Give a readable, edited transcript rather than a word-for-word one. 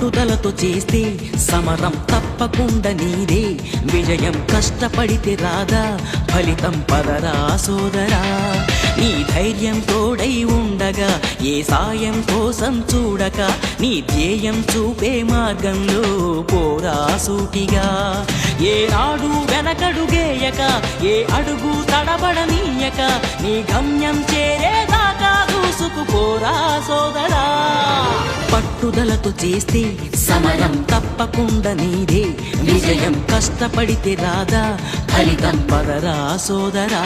పట్టుదలతో చేస్తే సమరం తప్పకుండా నీదే విజయం కష్టపడితే రాదా ఫలితం పదరా సోదరా నీ ధైర్యం తోడై ఉండగా ఏ సాయం కోసం చూడక నీ ధ్యేయం చూపే మార్గంలో పోరా సూటిగా ఏనాడు వెనకడుగేయక ఏ అడుగు తడబడనీయక నీ గమ్యం చేరేదాకా దూసుకుపోరా సోదరా పట్టుదలతో చేస్తే సమరం తప్పకుండా నీదే విజయం కష్టపడితే రాదా ఫలితం పదరా సోదరా